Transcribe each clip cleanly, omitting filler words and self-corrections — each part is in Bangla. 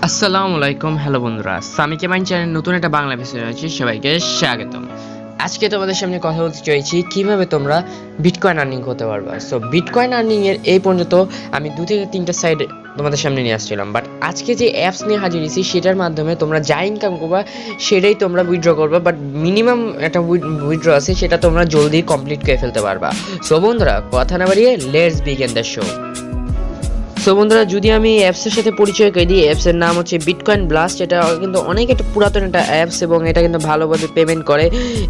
আসসালামু আলাইকুম, হ্যালো বন্ধুরা, সামিকে চ্যানেল নতুন একটা বাংলা এপিসোডে আছে সবাইকে স্বাগতম। আজকে তোমাদের সামনে কথা বলতে চাইছি কিভাবে তোমরা বিটকয়েন আর্নিং করতে পারবা। সো বিটকয়েন আর্নিং এর এই পর্যন্ত আমি 2 থেকে 3টা সাইড তোমাদের সামনে নিয়ে আসছিলাম, বাট আজকে যে অ্যাপস নিয়ে হাজির হয়েছি সেটার মাধ্যমে তোমরা যা ইনকাম করবা সেটাই তোমরা উইথড্র করবা, বাট মিনিমাম একটা উইথড্র আছে সেটা তোমরা জলদি কমপ্লিট করে ফেলতে পারবা। সো বন্ধুরা, কথা না বাড়িয়ে let's begin the show. So বন্ধুরা, যদি আমি অ্যাপসের সাথে পরিচয় করে দিই, অ্যাপসের নাম হচ্ছে বিটকয়েন ব্লাস্ট। এটা কিন্তু অনেক একটা পুরাতন একটা অ্যাপস এবং এটা কিন্তু ভালোভাবে পেমেন্ট করে,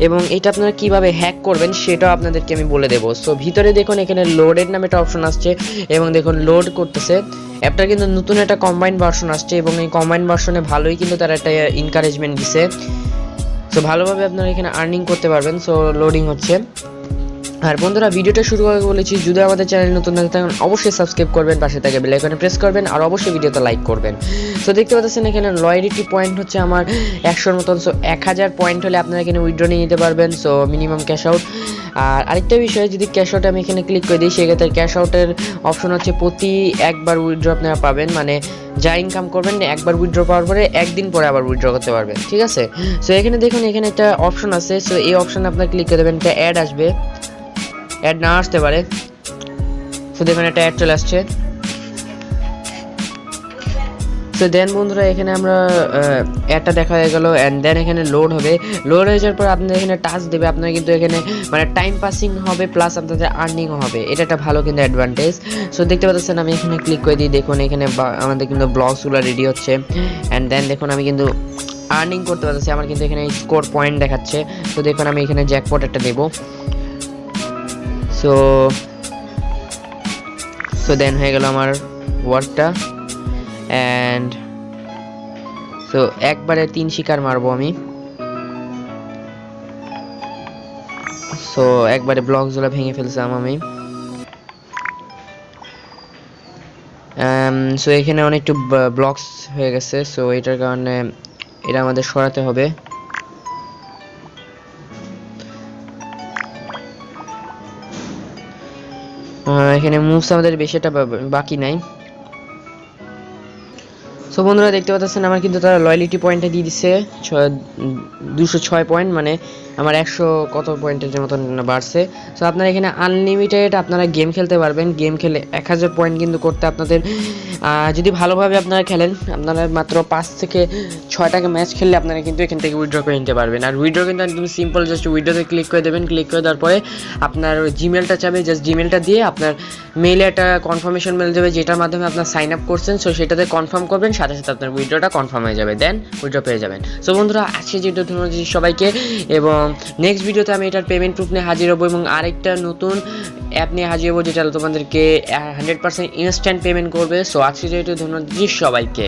এবং এটা আপনারা কিভাবে হ্যাক করবেন সেটাও আপনাদেরকে আমি বলে দেবো। সো ভিতরে দেখুন, এখানে লোডের নামে একটা অপশন আসছে এবং দেখুন লোড করতেছে। অ্যাপটা কিন্তু নতুন একটা কম্বাইন্ড ভার্সন আসছে এবং এই কম্বাইন্ড ভার্সনে ভালোই কিন্তু তারা একটা এনকারেজমেন্ট দিছে। সো ভালোভাবে আপনারা এখানে আর্নিং করতে পারবেন। সো লোডিং হচ্ছে। আর বন্ধুরা, ভিডিওটা শুরু করে বলেছি, যদি আমাদের চ্যানেল নতুন না থাকেন অবশ্যই সাবস্ক্রাইব করবেন, পাশে থেকে বেল আইকনে প্রেস করবেন আর অবশ্যই ভিডিওতে লাইক করবেন। সো দেখতে পাচ্ছেন এখানে লয়ালিটি পয়েন্ট হচ্ছে আমার 100-র মতন। সো 1000 পয়েন্ট হলে আপনারা এখানে উইথড্র নিয়ে নিতে পারবেন। So minimum cash out. আর আরেকটা বিষয়, যদি ক্যাশ আউট আমি এখানে ক্লিক করে দিই সেক্ষেত্রে ক্যাশ আউটের অপশন হচ্ছে প্রতি একবার উইথড্র আপনারা পাবেন, মানে যা ইনকাম করবেন একবার উইথড্র পাওয়ার পরে একদিন পরে আবার উইথড্র করতে পারবেন, ঠিক আছে। সো এখানে দেখুন, এখানে একটা অপশন আছে। সো এই অপশনে আপনারা ক্লিক করে দেবেন, একটা অ্যাড আসবে, অ্যাড না আসতে পারে। সো দেখুন একটা অ্যাড চলে আসছে। সো দেন বন্ধুরা, এখানে আমরা অ্যাডটা দেখা হয়ে গেল, অ্যান্ড দেন এখানে লোড হবে। লোড হয়ে যাওয়ার পর আপনাদের এখানে টাচ দেবে, আপনারা কিন্তু এখানে মানে টাইম পাসিং হবে প্লাস আপনাদের আর্নিংও হবে। এটা একটা ভালো কিন্তু অ্যাডভান্টেজ। সো দেখতে পাচ্ছেন আমি এখানে ক্লিক করে দিই, দেখুন এখানে আমাদের কিন্তু ব্লগসগুলো রেডি হচ্ছে, অ্যান্ড দেন দেখুন আমি কিন্তু আর্নিং করতে পারতেছি। আমার কিন্তু এখানে স্কোর পয়েন্ট দেখাচ্ছে। তো দেখুন আমি এখানে জ্যাকপট একটা দেবো। সো দেন হয়ে গেল আমার ওয়ার্কটা, অ্যান্ড সো একবারে 3 শিকার মারবো আমি। সো একবারে ব্লকগুলো ভেঙে ফেলছিলাম আমি। সো এখানে অনেকটু ব্লকস হয়ে গেছে। সো এটার কারণে এটা আমাদের সরাতে হবে। এখানে মুভস আমাদের বেশি একটা বাকি নাই। সো বন্ধুরা, দেখতে পাচ্ছেন আমার কিন্তু তারা লয়ালিটি পয়েন্টটা দিয়ে দিচ্ছে 206 পয়েন্ট, মানে আমার 100 কত পয়েন্টের মতন বাড়ছে। সো আপনারা এখানে আনলিমিটেড আপনারা গেম খেলতে পারবেন। গেম খেলে 1000 পয়েন্ট কিন্তু করতে আপনাদের, যদি ভালোভাবে আপনারা খেলেন, আপনারা মাত্র 5 থেকে 6টাকে ম্যাচ খেললে আপনারা কিন্তু এখান থেকে উইথড্র করে নিতে পারবেন। আর উইথড্র কিন্তু একদম সিম্পল, জাস্ট উইথড্রতে ক্লিক করে দেবেন। ক্লিক করে দেওয়ার পরে আপনার জিমেলটা চাবে, জাস্ট জিমেলটা দিয়ে আপনার মেইলে একটা কনফার্মেশন মেল যাবে যেটার মাধ্যমে আপনার সাইন আপ করছেন। সো সেটাতে কনফার্ম করবেন, সাথে সাথে আপনার উইথড্রটা কনফার্ম হয়ে যাবে, দেন উইথড্র পেয়ে যাবেন। সো বন্ধুরা, আজকে যেটা ধন্যবাদ সবাইকে, এবং নেক্সট ভিডিওতে আমি এটার পেমেন্ট প্রুফ নিয়ে হাজির হবো এবং আরেকটা নতুন অ্যাপ নিয়ে হাজির হবো যেটা তোমাদেরকে 100% ইনস্ট্যান্ট পেমেন্ট করবে। সো আজকে যেটা ধন্যবাদ সবাইকে।